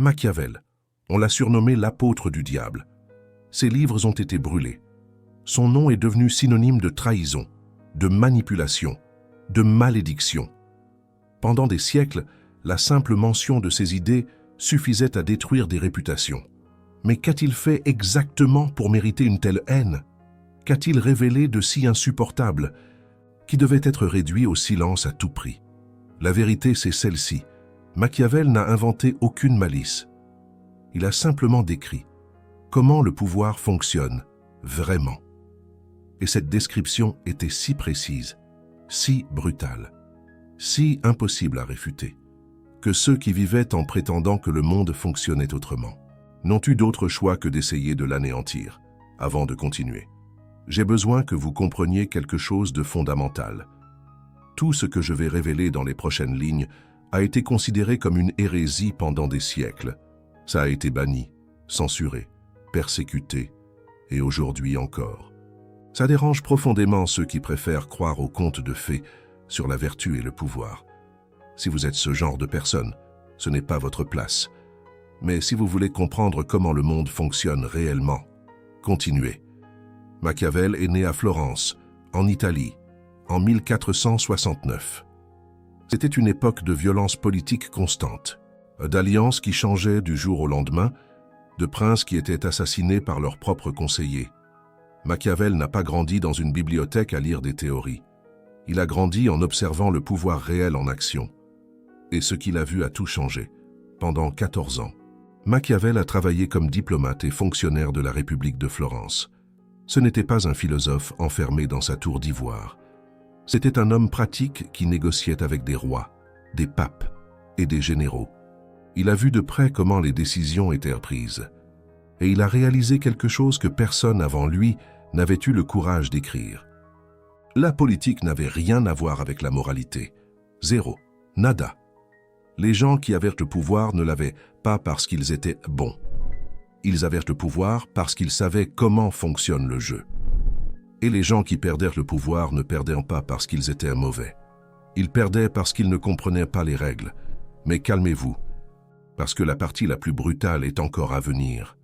Machiavel, on l'a surnommé l'apôtre du diable. Ses livres ont été brûlés. Son nom est devenu synonyme de trahison, de manipulation, de malédiction. Pendant des siècles, la simple mention de ses idées suffisait à détruire des réputations. Mais qu'a-t-il fait exactement pour mériter une telle haine? Qu'a-t-il révélé de si insupportable qui devait être réduit au silence à tout prix? La vérité, c'est celle-ci. Machiavel n'a inventé aucune malice. Il a simplement décrit comment le pouvoir fonctionne vraiment. Et cette description était si précise, si brutale, si impossible à réfuter, que ceux qui vivaient en prétendant que le monde fonctionnait autrement n'ont eu d'autre choix que d'essayer de l'anéantir avant de continuer. J'ai besoin que vous compreniez quelque chose de fondamental. Tout ce que je vais révéler dans les prochaines lignes a été considéré comme une hérésie pendant des siècles. Ça a été banni, censuré, persécuté, et aujourd'hui encore. Ça dérange profondément ceux qui préfèrent croire aux contes de fées sur la vertu et le pouvoir. Si vous êtes ce genre de personne, ce n'est pas votre place. Mais si vous voulez comprendre comment le monde fonctionne réellement, continuez. Machiavel est né à Florence, en Italie, en 1469. C'était une époque de violence politique constante, d'alliances qui changeaient du jour au lendemain, de princes qui étaient assassinés par leurs propres conseillers. Machiavel n'a pas grandi dans une bibliothèque à lire des théories. Il a grandi en observant le pouvoir réel en action. Et ce qu'il a vu a tout changé. Pendant 14 ans, Machiavel a travaillé comme diplomate et fonctionnaire de la République de Florence. Ce n'était pas un philosophe enfermé dans sa tour d'ivoire. C'était un homme pratique qui négociait avec des rois, des papes et des généraux. Il a vu de près comment les décisions étaient prises. Et il a réalisé quelque chose que personne avant lui n'avait eu le courage d'écrire. La politique n'avait rien à voir avec la moralité. Zéro. Nada. Les gens qui avaient le pouvoir ne l'avaient pas parce qu'ils étaient bons. Ils avaient le pouvoir parce qu'ils savaient comment fonctionne le jeu. Et les gens qui perdaient le pouvoir ne perdaient pas parce qu'ils étaient mauvais. Ils perdaient parce qu'ils ne comprenaient pas les règles. Mais calmez-vous, parce que la partie la plus brutale est encore à venir.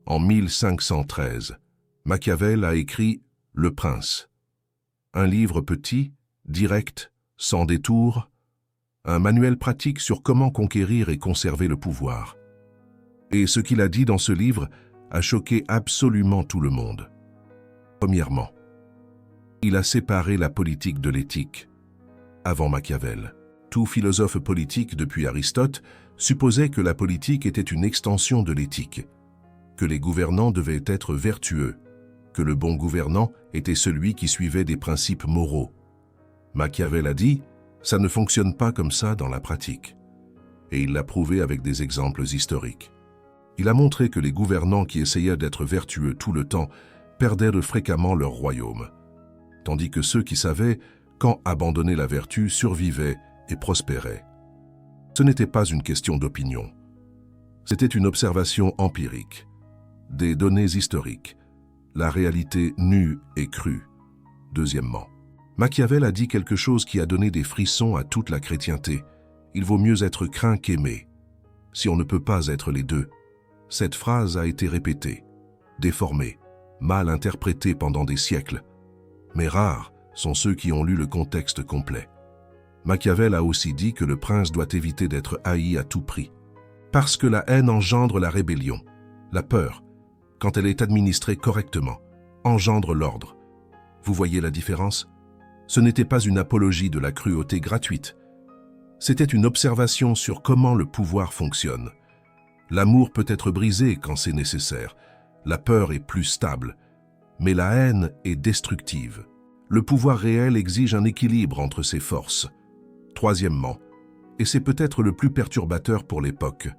En 1513, Machiavel a écrit « Le Prince », un livre petit, direct, sans détour, un manuel pratique sur comment conquérir et conserver le pouvoir. Et ce qu'il a dit dans ce livre a choqué absolument tout le monde. Premièrement, il a séparé la politique de l'éthique. Avant Machiavel, tout philosophe politique depuis Aristote supposait que la politique était une extension de l'éthique, que les gouvernants devaient être vertueux, que le bon gouvernant était celui qui suivait des principes moraux. Machiavel a dit « ça ne fonctionne pas comme ça dans la pratique ». Et il l'a prouvé avec des exemples historiques. Il a montré que les gouvernants qui essayaient d'être vertueux tout le temps perdaient fréquemment leur royaume, tandis que ceux qui savaient quand abandonner la vertu survivaient et prospéraient. Ce n'était pas une question d'opinion. C'était une observation empirique, des données historiques, la réalité nue et crue. Deuxièmement, Machiavel a dit quelque chose qui a donné des frissons à toute la chrétienté. Il vaut mieux être craint qu'aimé, si on ne peut pas être les deux. Cette phrase a été répétée, déformée, mal interprétée pendant des siècles. Mais rares sont ceux qui ont lu le contexte complet. Machiavel a aussi dit que le prince doit éviter d'être haï à tout prix. Parce que la haine engendre la rébellion. La peur, quand elle est administrée correctement, engendre l'ordre. Vous voyez la différence? Ce n'était pas une apologie de la cruauté gratuite. C'était une observation sur comment le pouvoir fonctionne. L'amour peut être brisé quand c'est nécessaire. La peur est plus stable. Mais la haine est destructive. Le pouvoir réel exige un équilibre entre ses forces. Troisièmement, et c'est peut-être le plus perturbateur pour l'époque,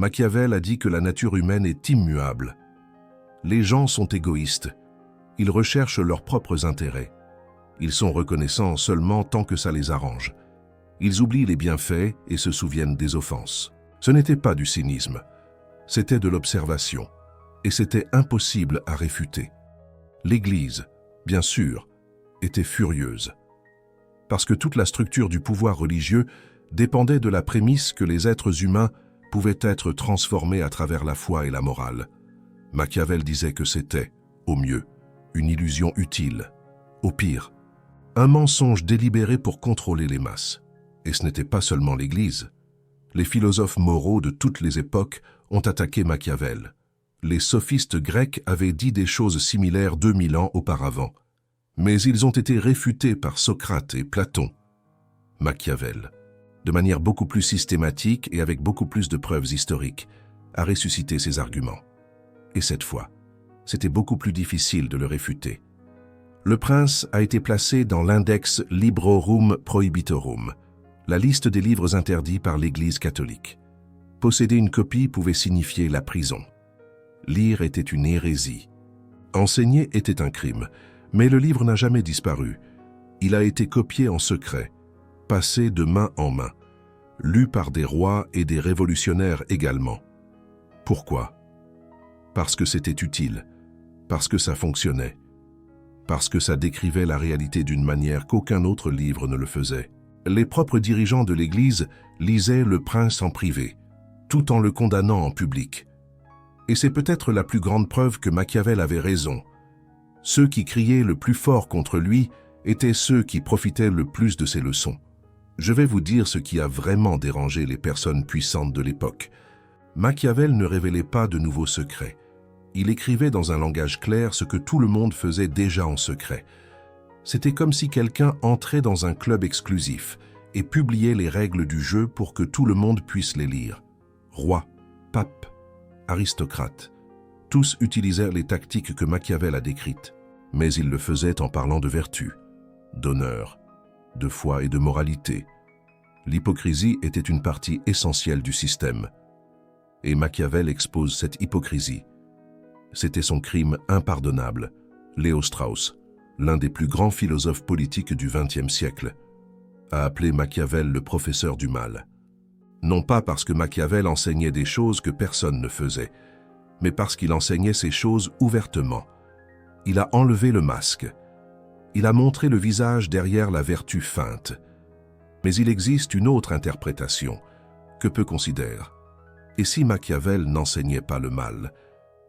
Machiavel a dit que la nature humaine est immuable. Les gens sont égoïstes. Ils recherchent leurs propres intérêts. Ils sont reconnaissants seulement tant que ça les arrange. Ils oublient les bienfaits et se souviennent des offenses. Ce n'était pas du cynisme, c'était de l'observation, et c'était impossible à réfuter. L'Église, bien sûr, était furieuse, parce que toute la structure du pouvoir religieux dépendait de la prémisse que les êtres humains pouvait être transformé à travers la foi et la morale. Machiavel disait que c'était, au mieux, une illusion utile, au pire, un mensonge délibéré pour contrôler les masses. Et ce n'était pas seulement l'Église. Les philosophes moraux de toutes les époques ont attaqué Machiavel. Les sophistes grecs avaient dit des choses similaires 2000 ans auparavant, mais ils ont été réfutés par Socrate et Platon. Machiavel, de manière beaucoup plus systématique et avec beaucoup plus de preuves historiques, a ressuscité ses arguments. Et cette fois, c'était beaucoup plus difficile de le réfuter. Le Prince a été placé dans l'index Librorum Prohibitorum, la liste des livres interdits par l'Église catholique. Posséder une copie pouvait signifier la prison. Lire était une hérésie. Enseigner était un crime, mais le livre n'a jamais disparu. Il a été copié en secret, passé de main en main, lu par des rois et des révolutionnaires également. Pourquoi? Parce que c'était utile, parce que ça fonctionnait, parce que ça décrivait la réalité d'une manière qu'aucun autre livre ne le faisait. Les propres dirigeants de l'Église lisaient Le Prince en privé, tout en le condamnant en public. Et c'est peut-être la plus grande preuve que Machiavel avait raison. Ceux qui criaient le plus fort contre lui étaient ceux qui profitaient le plus de ses leçons. Je vais vous dire ce qui a vraiment dérangé les personnes puissantes de l'époque. Machiavel ne révélait pas de nouveaux secrets. Il écrivait dans un langage clair ce que tout le monde faisait déjà en secret. C'était comme si quelqu'un entrait dans un club exclusif et publiait les règles du jeu pour que tout le monde puisse les lire. Rois, papes, aristocrates, tous utilisèrent les tactiques que Machiavel a décrites, mais ils le faisaient en parlant de vertu, d'honneur, de foi et de moralité. L'hypocrisie était une partie essentielle du système. Et Machiavel expose cette hypocrisie. C'était son crime impardonnable. Léo Strauss, l'un des plus grands philosophes politiques du XXe siècle, a appelé Machiavel le professeur du mal. Non pas parce que Machiavel enseignait des choses que personne ne faisait, mais parce qu'il enseignait ces choses ouvertement. Il a enlevé le masque. Il a montré le visage derrière la vertu feinte. Mais il existe une autre interprétation que peu considèrent. Et si Machiavel n'enseignait pas le mal,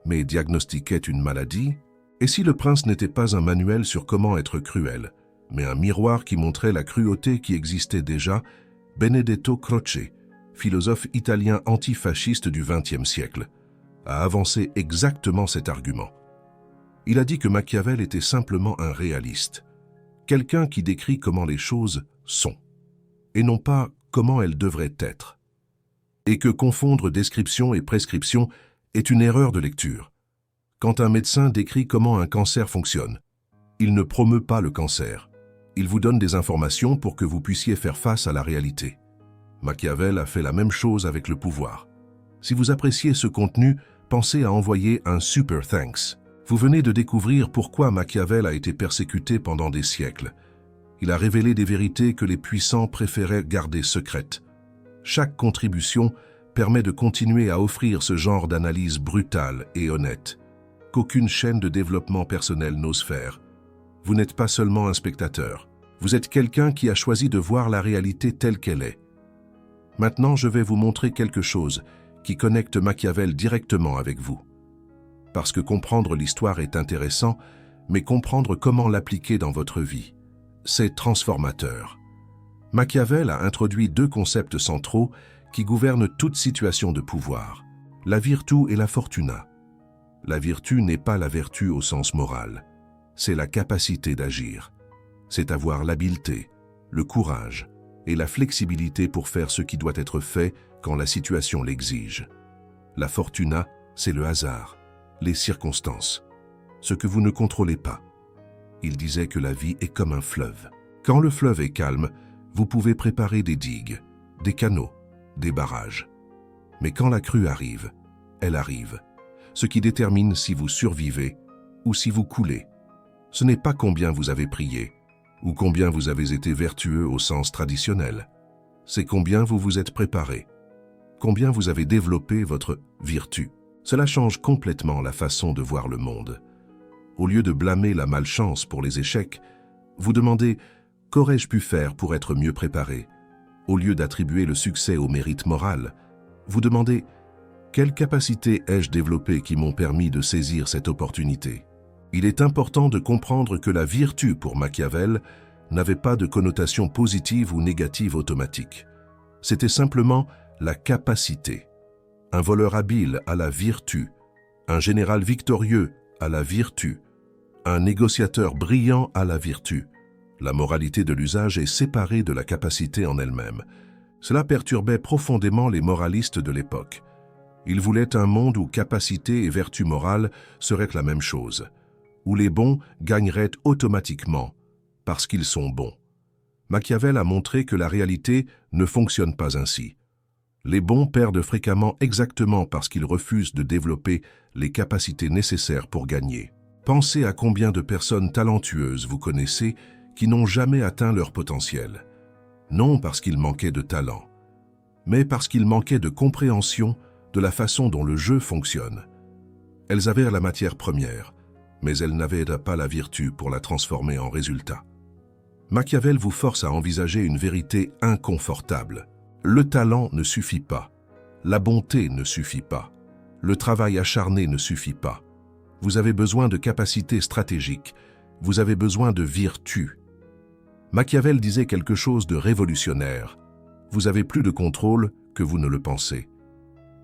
mais diagnostiquait une maladie? Et si Le Prince n'était pas un manuel sur comment être cruel, mais un miroir qui montrait la cruauté qui existait déjà? Benedetto Croce, philosophe italien antifasciste du XXe siècle, a avancé exactement cet argument. Il a dit que Machiavel était simplement un réaliste, quelqu'un qui décrit comment les choses sont, et non pas comment elles devraient être, et que confondre description et prescription est une erreur de lecture. Quand un médecin décrit comment un cancer fonctionne, il ne promeut pas le cancer. Il vous donne des informations pour que vous puissiez faire face à la réalité. Machiavel a fait la même chose avec le pouvoir. Si vous appréciez ce contenu, pensez à envoyer un super thanks. Vous venez de découvrir pourquoi Machiavel a été persécuté pendant des siècles. Il a révélé des vérités que les puissants préféraient garder secrètes. Chaque contribution permet de continuer à offrir ce genre d'analyse brutale et honnête, qu'aucune chaîne de développement personnel n'ose faire. Vous n'êtes pas seulement un spectateur, vous êtes quelqu'un qui a choisi de voir la réalité telle qu'elle est. Maintenant, je vais vous montrer quelque chose qui connecte Machiavel directement avec vous. Parce que comprendre l'histoire est intéressant, mais comprendre comment l'appliquer dans votre vie, c'est transformateur. Machiavel a introduit deux concepts centraux qui gouvernent toute situation de pouvoir, la virtu et la fortuna. La vertu n'est pas la vertu au sens moral, c'est la capacité d'agir. C'est avoir l'habileté, le courage et la flexibilité pour faire ce qui doit être fait quand la situation l'exige. La fortuna, c'est le hasard, les circonstances, ce que vous ne contrôlez pas. Il disait que la vie est comme un fleuve. Quand le fleuve est calme, vous pouvez préparer des digues, des canaux, des barrages. Mais quand la crue arrive, elle arrive. Ce qui détermine si vous survivez ou si vous coulez. Ce n'est pas combien vous avez prié ou combien vous avez été vertueux au sens traditionnel. C'est combien vous vous êtes préparé, combien vous avez développé votre vertu. Cela change complètement la façon de voir le monde. Au lieu de blâmer la malchance pour les échecs, vous demandez « Qu'aurais-je pu faire pour être mieux préparé ?» Au lieu d'attribuer le succès au mérite moral, vous demandez « Quelles capacités ai-je développées qui m'ont permis de saisir cette opportunité ?» Il est important de comprendre que la vertu pour Machiavel n'avait pas de connotation positive ou négative automatique. C'était simplement la capacité. Un voleur habile a la vertu, un général victorieux a la vertu, un négociateur brillant a la vertu. La moralité de l'usage est séparée de la capacité en elle-même. Cela perturbait profondément les moralistes de l'époque. Ils voulaient un monde où capacité et vertu morale seraient la même chose, où les bons gagneraient automatiquement parce qu'ils sont bons. Machiavel a montré que la réalité ne fonctionne pas ainsi. Les bons perdent fréquemment exactement parce qu'ils refusent de développer les capacités nécessaires pour gagner. Pensez à combien de personnes talentueuses vous connaissez qui n'ont jamais atteint leur potentiel. Non parce qu'ils manquaient de talent, mais parce qu'ils manquaient de compréhension de la façon dont le jeu fonctionne. Elles avaient la matière première, mais elles n'avaient pas la vertu pour la transformer en résultat. Machiavel vous force à envisager une vérité inconfortable. Le talent ne suffit pas. La bonté ne suffit pas. Le travail acharné ne suffit pas. Vous avez besoin de capacités stratégiques. Vous avez besoin de vertu. Machiavel disait quelque chose de révolutionnaire. Vous avez plus de contrôle que vous ne le pensez.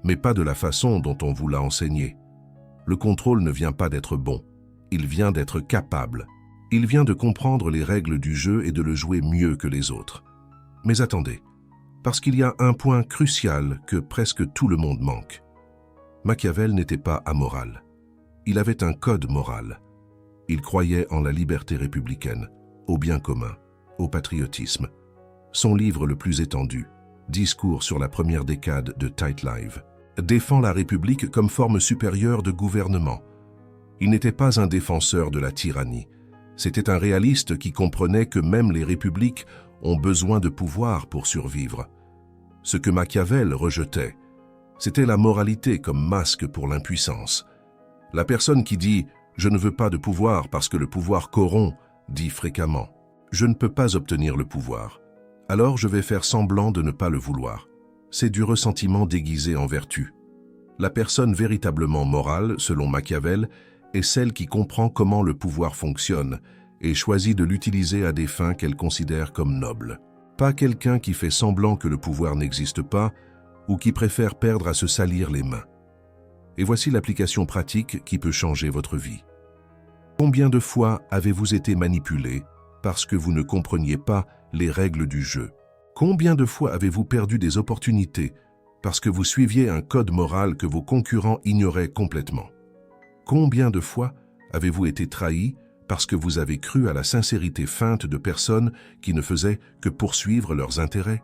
Mais pas de la façon dont on vous l'a enseigné. Le contrôle ne vient pas d'être bon. Il vient d'être capable. Il vient de comprendre les règles du jeu et de le jouer mieux que les autres. Mais attendez, parce qu'il y a un point crucial que presque tout le monde manque. Machiavel n'était pas amoral. Il avait un code moral. Il croyait en la liberté républicaine, au bien commun, au patriotisme. Son livre le plus étendu, Discours sur la première décade de Tight Live, défend la République comme forme supérieure de gouvernement. Il n'était pas un défenseur de la tyrannie. C'était un réaliste qui comprenait que même les républiques ont besoin de pouvoir pour survivre. Ce que Machiavel rejetait, c'était la moralité comme masque pour l'impuissance. La personne qui dit « je ne veux pas de pouvoir parce que le pouvoir corrompt » dit fréquemment « je ne peux pas obtenir le pouvoir, alors je vais faire semblant de ne pas le vouloir ». C'est du ressentiment déguisé en vertu. La personne véritablement morale, selon Machiavel, est celle qui comprend comment le pouvoir fonctionne et choisit de l'utiliser à des fins qu'elle considère comme nobles. Pas quelqu'un qui fait semblant que le pouvoir n'existe pas ou qui préfère perdre à se salir les mains. Et voici l'application pratique qui peut changer votre vie. Combien de fois avez-vous été manipulé parce que vous ne compreniez pas les règles du jeu? Combien de fois avez-vous perdu des opportunités parce que vous suiviez un code moral que vos concurrents ignoraient complètement? Combien de fois avez-vous été trahi parce que vous avez cru à la sincérité feinte de personnes qui ne faisaient que poursuivre leurs intérêts?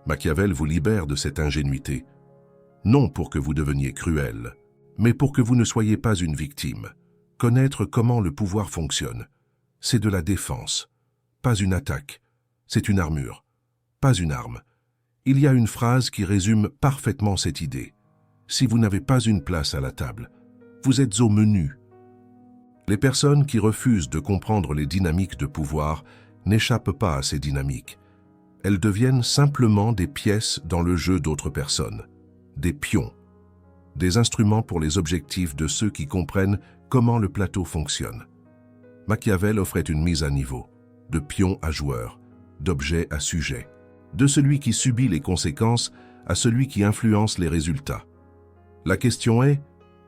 Machiavel vous libère de cette ingénuité, non pour que vous deveniez cruel, mais pour que vous ne soyez pas une victime. Connaître comment le pouvoir fonctionne, c'est de la défense, pas une attaque, c'est une armure, pas une arme. Il y a une phrase qui résume parfaitement cette idée. Si vous n'avez pas une place à la table, vous êtes au menu. Les personnes qui refusent de comprendre les dynamiques de pouvoir n'échappent pas à ces dynamiques. Elles deviennent simplement des pièces dans le jeu d'autres personnes, des pions, des instruments pour les objectifs de ceux qui comprennent comment le plateau fonctionne. Machiavel offrait une mise à niveau, de pion à joueur, d'objet à sujet, de celui qui subit les conséquences à celui qui influence les résultats. La question est,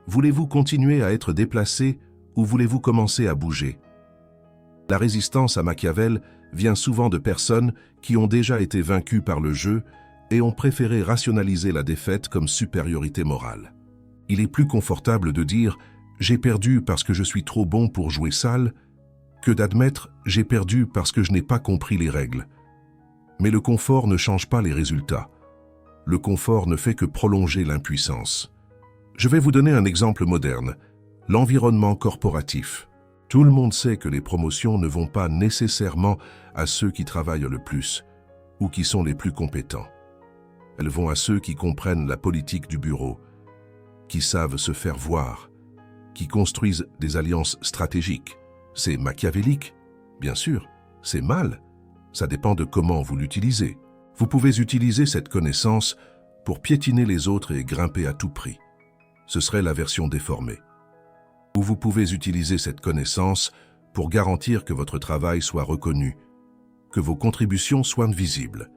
voulez-vous continuer à être déplacé ou voulez-vous commencer à bouger? La résistance à Machiavel vient souvent de personnes qui ont déjà été vaincues par le jeu et ont préféré rationaliser la défaite comme supériorité morale. Il est plus confortable de dire « j'ai perdu parce que je suis trop bon pour jouer sale » que d'admettre « j'ai perdu parce que je n'ai pas compris les règles ». Mais le confort ne change pas les résultats. Le confort ne fait que prolonger l'impuissance. Je vais vous donner un exemple moderne, l'environnement corporatif. Tout le monde sait que les promotions ne vont pas nécessairement à ceux qui travaillent le plus ou qui sont les plus compétents. Elles vont à ceux qui comprennent la politique du bureau, qui savent se faire voir, qui construisent des alliances stratégiques. C'est machiavélique, bien sûr, c'est mal. Ça dépend de comment vous l'utilisez. Vous pouvez utiliser cette connaissance pour piétiner les autres et grimper à tout prix. Ce serait la version déformée. Ou vous pouvez utiliser cette connaissance pour garantir que votre travail soit reconnu, que vos contributions soient visibles,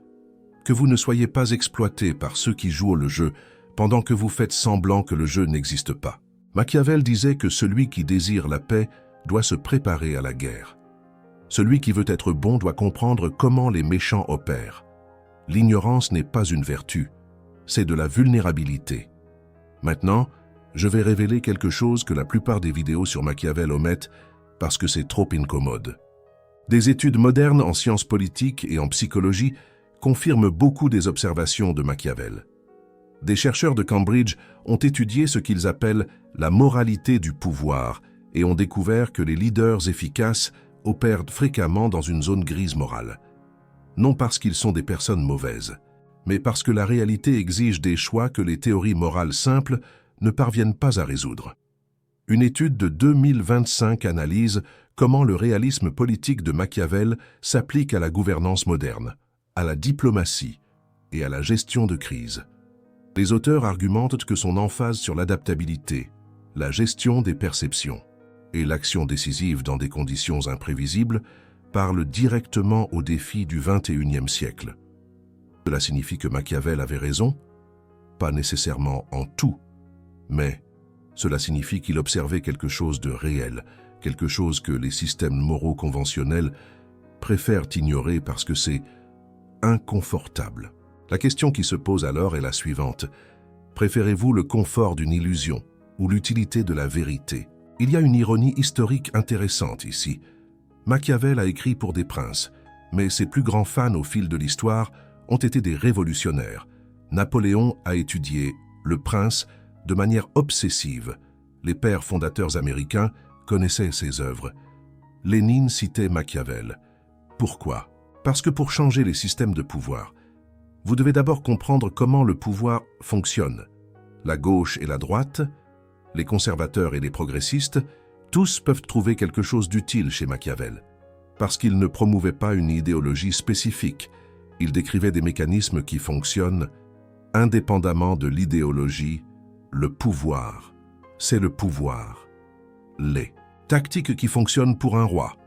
que vous ne soyez pas exploité par ceux qui jouent le jeu pendant que vous faites semblant que le jeu n'existe pas. Machiavel disait que celui qui désire la paix doit se préparer à la guerre. Celui qui veut être bon doit comprendre comment les méchants opèrent. L'ignorance n'est pas une vertu, c'est de la vulnérabilité. Maintenant, je vais révéler quelque chose que la plupart des vidéos sur Machiavel omettent parce que c'est trop incommode. Des études modernes en sciences politiques et en psychologie confirment beaucoup des observations de Machiavel. Des chercheurs de Cambridge ont étudié ce qu'ils appellent la moralité du pouvoir et ont découvert que les leaders efficaces opèrent fréquemment dans une zone grise morale. Non parce qu'ils sont des personnes mauvaises, mais parce que la réalité exige des choix que les théories morales simples ne parviennent pas à résoudre. Une étude de 2025 analyse comment le réalisme politique de Machiavel s'applique à la gouvernance moderne, à la diplomatie et à la gestion de crise. Les auteurs argumentent que son emphase sur l'adaptabilité, la gestion des perceptions et l'action décisive dans des conditions imprévisibles parle directement aux défis du XXIe siècle. Cela signifie que Machiavel avait raison? Pas nécessairement en tout, mais cela signifie qu'il observait quelque chose de réel, quelque chose que les systèmes moraux conventionnels préfèrent ignorer parce que c'est inconfortable. La question qui se pose alors est la suivante. Préférez-vous le confort d'une illusion ou l'utilité de la vérité? Il y a une ironie historique intéressante ici. Machiavel a écrit pour des princes, mais ses plus grands fans au fil de l'histoire ont été des révolutionnaires. Napoléon a étudié Le Prince de manière obsessive. Les pères fondateurs américains connaissaient ses œuvres. Lénine citait Machiavel. Pourquoi? Parce que pour changer les systèmes de pouvoir, vous devez d'abord comprendre comment le pouvoir fonctionne. La gauche et la droite, les conservateurs et les progressistes, tous peuvent trouver quelque chose d'utile chez Machiavel. Parce qu'il ne promouvait pas une idéologie spécifique, il décrivait des mécanismes qui fonctionnent indépendamment de l'idéologie. Le pouvoir, c'est le pouvoir. Les tactiques qui fonctionnent pour un roi,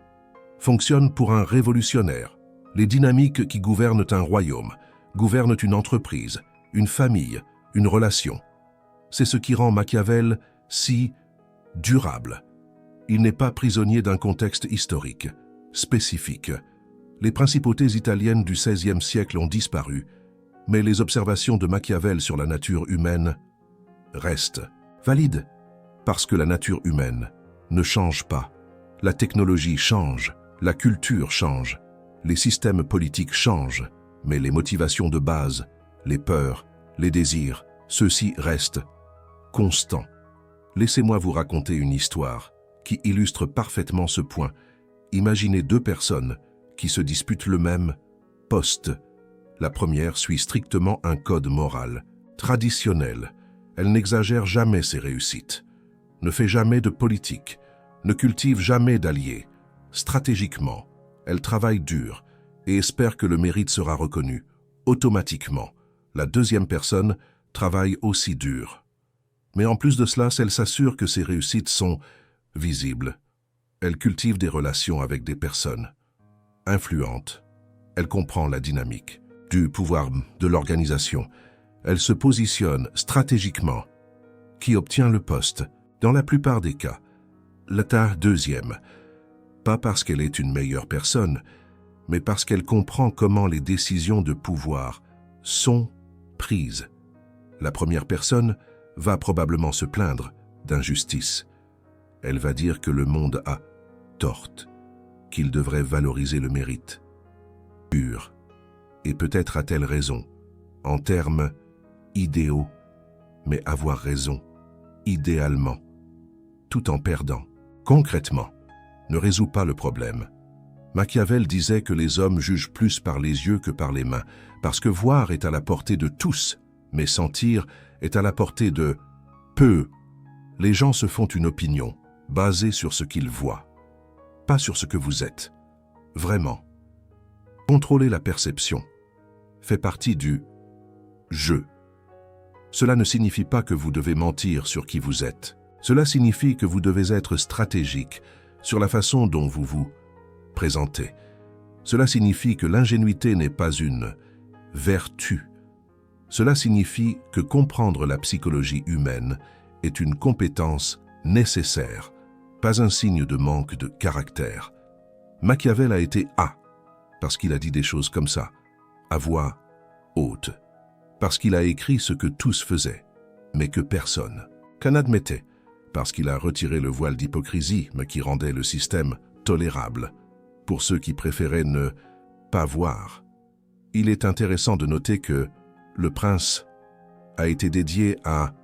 fonctionnent pour un révolutionnaire. Les dynamiques qui gouvernent un royaume, gouvernent une entreprise, une famille, une relation. C'est ce qui rend Machiavel si durable. Il n'est pas prisonnier d'un contexte historique, spécifique. Les principautés italiennes du XVIe siècle ont disparu, mais les observations de Machiavel sur la nature humaine restent valides, parce que la nature humaine ne change pas. La technologie change, la culture change, les systèmes politiques changent, mais les motivations de base, les peurs, les désirs, ceux-ci restent constants. Laissez-moi vous raconter une histoire qui illustre parfaitement ce point. Imaginez deux personnes qui se disputent le même poste. La première suit strictement un code moral, traditionnel. Elle n'exagère jamais ses réussites, ne fait jamais de politique, ne cultive jamais d'alliés. Stratégiquement, elle travaille dur et espère que le mérite sera reconnu. Automatiquement, la deuxième personne travaille aussi dur. Mais en plus de cela, elle s'assure que ses réussites sont visibles. Elle cultive des relations avec des personnes influentes. Elle comprend la dynamique du pouvoir de l'organisation. Elle se positionne stratégiquement. Qui obtient le poste? Dans la plupart des cas, la deuxième. Pas parce qu'elle est une meilleure personne, mais parce qu'elle comprend comment les décisions de pouvoir sont prises. La première personne va probablement se plaindre d'injustice. Elle va dire que le monde a tort, qu'il devrait valoriser le mérite. Pur. Et peut-être a-t-elle raison, en termes idéaux, mais avoir raison, idéalement, tout en perdant, concrètement, ne résout pas le problème. Machiavel disait que les hommes jugent plus par les yeux que par les mains, parce que voir est à la portée de tous, mais sentir est à la portée de peu. Les gens se font une opinion, basée sur ce qu'ils voient, pas sur ce que vous êtes. Vraiment. Contrôler la perception fait partie du jeu. Cela ne signifie pas que vous devez mentir sur qui vous êtes. Cela signifie que vous devez être stratégique sur la façon dont vous vous présentez. Cela signifie que l'ingénuité n'est pas une vertu. Cela signifie que comprendre la psychologie humaine est une compétence nécessaire, pas un signe de manque de caractère. Machiavel a été A, parce qu'il a dit des choses comme ça, à voix haute, parce qu'il a écrit ce que tous faisaient, mais que personne qu'en admettait, parce qu'il a retiré le voile d'hypocrisie, mais qui rendait le système tolérable, pour ceux qui préféraient ne pas voir. Il est intéressant de noter que Le Prince a été dédié à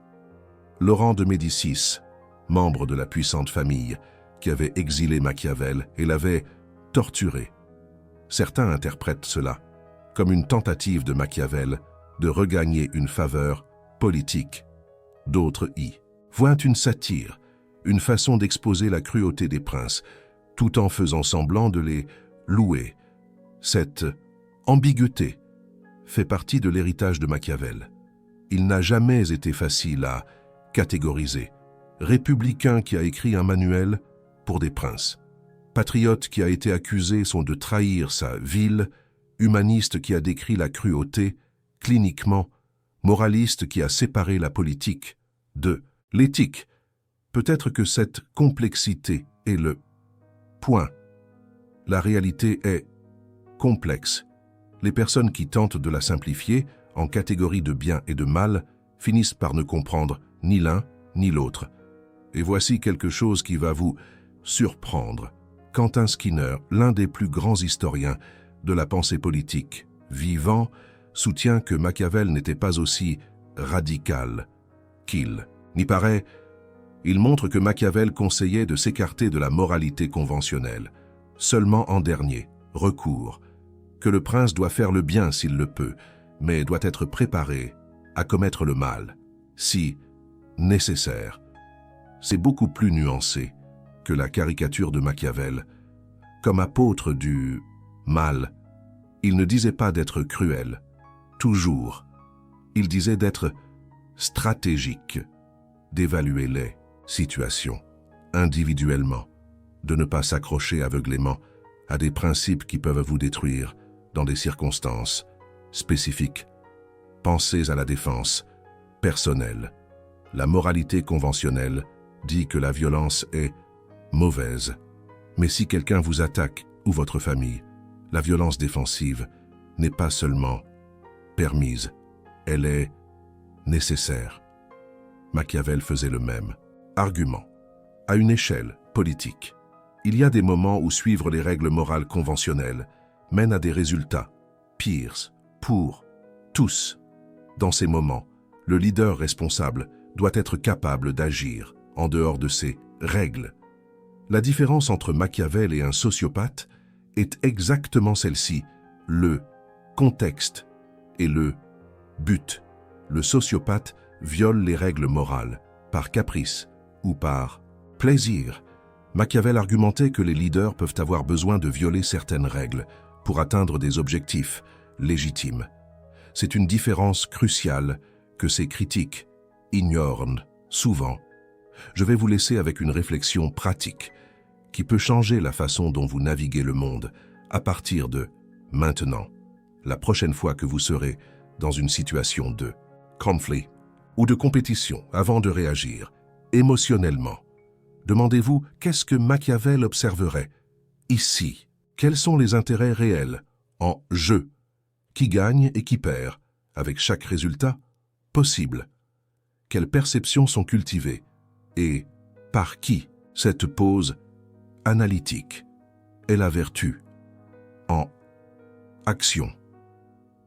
Laurent de Médicis, membre de la puissante famille qui avait exilé Machiavel et l'avait torturé. Certains interprètent cela comme une tentative de Machiavel de regagner une faveur politique. D'autres y voient une satire, une façon d'exposer la cruauté des princes, tout en faisant semblant de les louer. Cette ambiguïté fait partie de l'héritage de Machiavel. Il n'a jamais été facile à catégoriser. Républicain qui a écrit un manuel pour des princes. Patriote qui a été accusé de trahir sa ville, humaniste qui a décrit la cruauté, cliniquement, moraliste qui a séparé la politique de l'éthique. Peut-être que cette complexité est le point. La réalité est complexe. Les personnes qui tentent de la simplifier en catégories de bien et de mal finissent par ne comprendre ni l'un ni l'autre. Et voici quelque chose qui va vous surprendre. Quentin Skinner, l'un des plus grands historiens de la pensée politique vivant, soutient que Machiavel n'était pas aussi radical qu'il n'y paraît. Il montre que Machiavel conseillait de s'écarter de la moralité conventionnelle, seulement en dernier recours, que le prince doit faire le bien s'il le peut, mais doit être préparé à commettre le mal, si nécessaire. C'est beaucoup plus nuancé que la caricature de Machiavel. Comme apôtre du mal, il ne disait pas d'être cruel, toujours. Il disait d'être stratégique, d'évaluer les situations individuellement, de ne pas s'accrocher aveuglément à des principes qui peuvent vous détruire dans des circonstances spécifiques. Pensez à la défense personnelle. La moralité conventionnelle dit que la violence est mauvaise. Mais si quelqu'un vous attaque ou votre famille, la violence défensive n'est pas seulement permise, elle est nécessaire. Machiavel faisait le même argument. À une échelle politique, il y a des moments où suivre les règles morales conventionnelles mène à des résultats pires pour tous. Dans ces moments, le leader responsable doit être capable d'agir en dehors de ces règles. La différence entre Machiavel et un sociopathe est exactement celle-ci, le contexte et le but. Le sociopathe viole les règles morales par caprice ou par plaisir. Machiavel argumentait que les leaders peuvent avoir besoin de violer certaines règles pour atteindre des objectifs légitimes. C'est une différence cruciale que ces critiques ignorent souvent. Je vais vous laisser avec une réflexion pratique qui peut changer la façon dont vous naviguez le monde à partir de maintenant, la prochaine fois que vous serez dans une situation de conflit ou de compétition avant de réagir émotionnellement. Demandez-vous qu'est-ce que Machiavel observerait ici. Quels sont les intérêts réels en jeu? Qui gagne et qui perd avec chaque résultat possible? Quelles perceptions sont cultivées et par qui? Cette pause analytique est la vertu en action.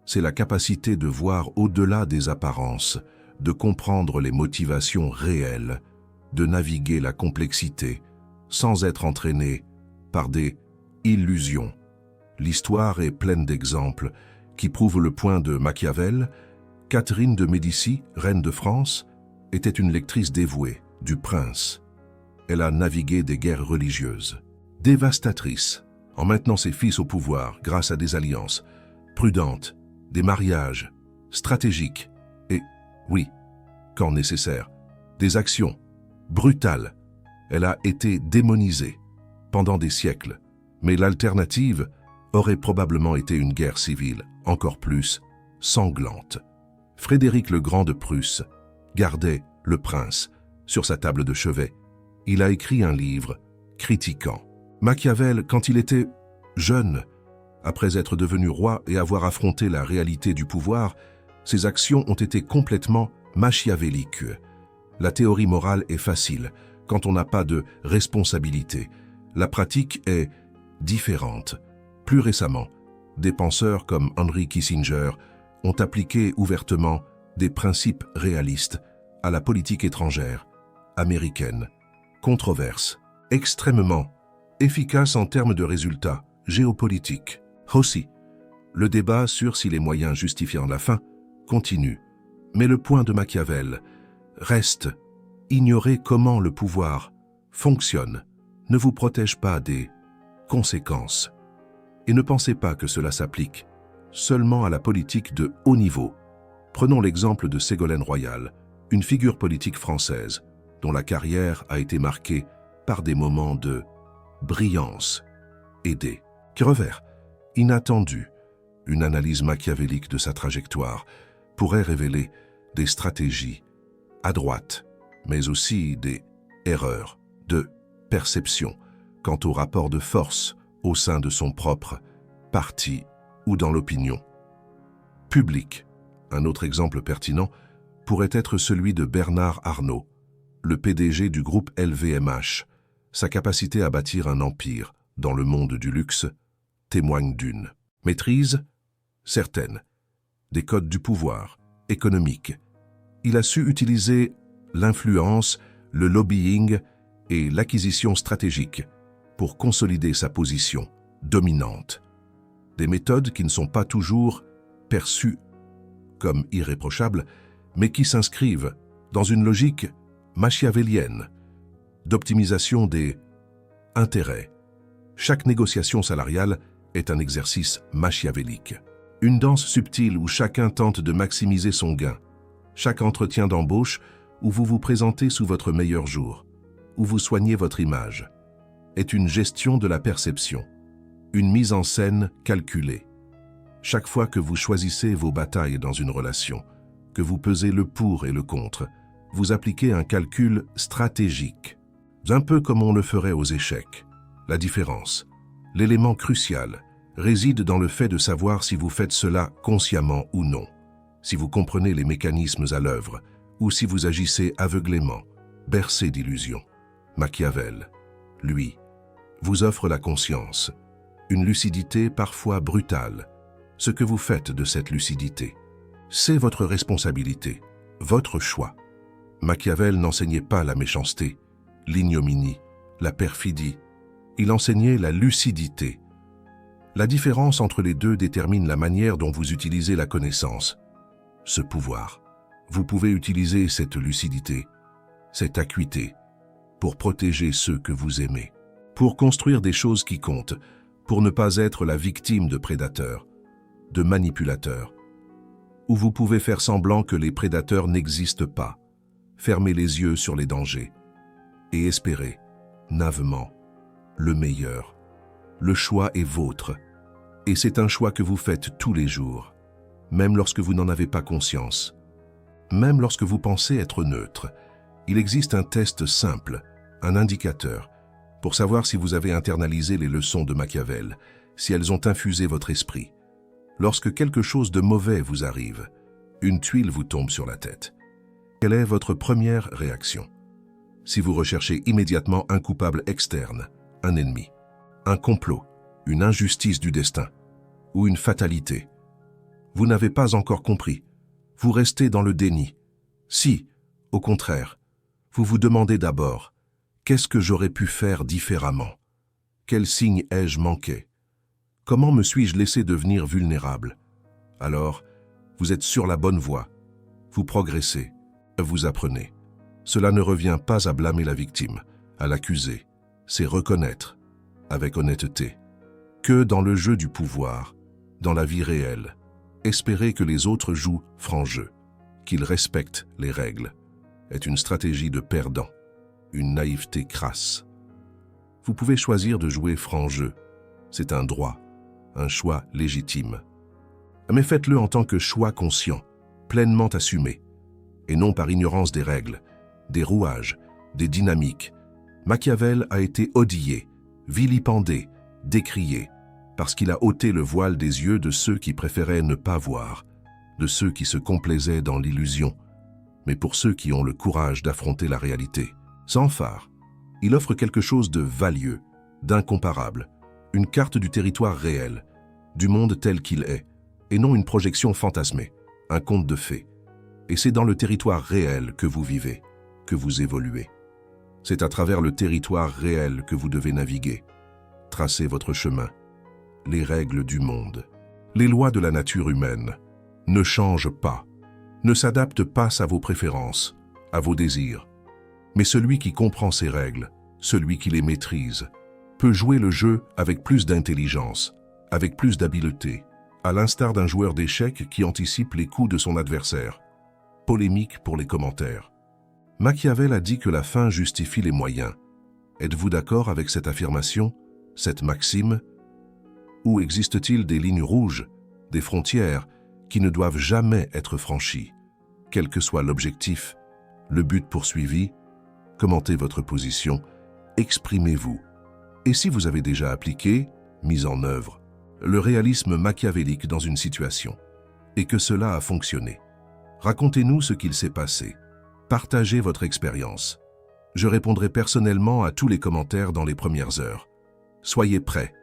C'est la capacité de voir au-delà des apparences, de comprendre les motivations réelles, de naviguer la complexité sans être entraîné par des illusions. L'histoire est pleine d'exemples qui prouvent le point de Machiavel. Catherine de Médicis, reine de France, était une lectrice dévouée du prince. Elle a navigué des guerres religieuses, dévastatrices, en maintenant ses fils au pouvoir grâce à des alliances prudentes, des mariages stratégiques et, oui, quand nécessaire. Des actions brutales. Elle a été démonisée pendant des siècles. Mais l'alternative aurait probablement été une guerre civile, encore plus sanglante. Frédéric le Grand de Prusse gardait le prince sur sa table de chevet. Il a écrit un livre critiquant Machiavel quand il était jeune. Après être devenu roi et avoir affronté la réalité du pouvoir, ses actions ont été complètement machiavéliques. La théorie morale est facile quand on n'a pas de responsabilité. La pratique est différente. Plus récemment, des penseurs comme Henry Kissinger ont appliqué ouvertement des principes réalistes à la politique étrangère américaine. Controverse, extrêmement efficace en termes de résultats géopolitiques. Aussi, le débat sur si les moyens justifient la fin continue. Mais le point de Machiavel reste ignorer comment le pouvoir fonctionne ne vous protège pas des conséquences. Et ne pensez pas que cela s'applique seulement à la politique de haut niveau. Prenons l'exemple de Ségolène Royal, une figure politique française dont la carrière a été marquée par des moments de brillance et des revers inattendus. Une analyse machiavélique de sa trajectoire pourrait révéler des stratégies à droite, mais aussi des erreurs de perception quant au rapport de force au sein de son propre parti ou dans l'opinion publique. Un autre exemple pertinent pourrait être celui de Bernard Arnault, le PDG du groupe LVMH. Sa capacité à bâtir un empire dans le monde du luxe témoigne d'une maîtrise certaine des codes du pouvoir économique. Il a su utiliser l'influence, le lobbying et l'acquisition stratégique pour consolider sa position dominante. Des méthodes qui ne sont pas toujours perçues comme irréprochables, mais qui s'inscrivent dans une logique machiavélienne d'optimisation des intérêts. Chaque négociation salariale est un exercice machiavélique. Une danse subtile où chacun tente de maximiser son gain. Chaque entretien d'embauche où vous vous présentez sous votre meilleur jour, où vous soignez votre image, est une gestion de la perception, une mise en scène calculée. Chaque fois que vous choisissez vos batailles dans une relation, que vous pesez le pour et le contre, vous appliquez un calcul stratégique, un peu comme on le ferait aux échecs. La différence, l'élément crucial, réside dans le fait de savoir si vous faites cela consciemment ou non, si vous comprenez les mécanismes à l'œuvre, ou si vous agissez aveuglément, bercé d'illusions. Machiavel, lui, vous offre la conscience, une lucidité parfois brutale. Ce que vous faites de cette lucidité, c'est votre responsabilité, votre choix. Machiavel n'enseignait pas la méchanceté, l'ignominie, la perfidie. Il enseignait la lucidité. La différence entre les deux détermine la manière dont vous utilisez la connaissance, ce pouvoir. Vous pouvez utiliser cette lucidité, cette acuité, pour protéger ceux que vous aimez, pour construire des choses qui comptent, pour ne pas être la victime de prédateurs, de manipulateurs, où vous pouvez faire semblant que les prédateurs n'existent pas, fermer les yeux sur les dangers et espérer, naïvement, le meilleur. Le choix est vôtre, et c'est un choix que vous faites tous les jours, même lorsque vous n'en avez pas conscience. Même lorsque vous pensez être neutre, il existe un test simple, un indicateur, pour savoir si vous avez internalisé les leçons de Machiavel, si elles ont infusé votre esprit. Lorsque quelque chose de mauvais vous arrive, une tuile vous tombe sur la tête. Quelle est votre première réaction? Si vous recherchez immédiatement un coupable externe, un ennemi, un complot, une injustice du destin ou une fatalité, vous n'avez pas encore compris. Vous restez dans le déni. Si, au contraire, vous vous demandez d'abord « Qu'est-ce que j'aurais pu faire différemment? Quel signe ai-je manqué? Comment me suis-je laissé devenir vulnérable ?» Alors, vous êtes sur la bonne voie. Vous progressez, vous apprenez. Cela ne revient pas à blâmer la victime, à l'accuser. C'est reconnaître, avec honnêteté, que dans le jeu du pouvoir, dans la vie réelle, espérer que les autres jouent franc jeu, qu'ils respectent les règles. est une stratégie de perdant, une naïveté crasse. Vous pouvez choisir de jouer franc jeu. C'est un droit, un choix légitime. Mais faites-le en tant que choix conscient, pleinement assumé, et non par ignorance des règles, des rouages, des dynamiques. Machiavel a été odié, vilipendé, décrié, parce qu'il a ôté le voile des yeux de ceux qui préféraient ne pas voir, de ceux qui se complaisaient dans l'illusion, mais pour ceux qui ont le courage d'affronter la réalité. Sans phare, il offre quelque chose de valieux, d'incomparable, une carte du territoire réel, du monde tel qu'il est, et non une projection fantasmée, un conte de fées. Et c'est dans le territoire réel que vous vivez, que vous évoluez. C'est à travers le territoire réel que vous devez naviguer, tracer votre chemin, les règles du monde. Les lois de la nature humaine ne changent pas, ne s'adaptent pas à vos préférences, à vos désirs. Mais celui qui comprend ces règles, celui qui les maîtrise, peut jouer le jeu avec plus d'intelligence, avec plus d'habileté, à l'instar d'un joueur d'échecs qui anticipe les coups de son adversaire. Polémique pour les commentaires. Machiavel a dit que la fin justifie les moyens. Êtes-vous d'accord avec cette affirmation, cette maxime? Ou existe-t-il des lignes rouges, des frontières qui ne doivent jamais être franchies? Quel que soit l'objectif, le but poursuivi, commentez votre position, exprimez-vous. Et si vous avez déjà appliqué, mis en œuvre, le réalisme machiavélique dans une situation, et que cela a fonctionné, racontez-nous ce qu'il s'est passé. Partagez votre expérience. Je répondrai personnellement à tous les commentaires dans les premières heures. Soyez prêts.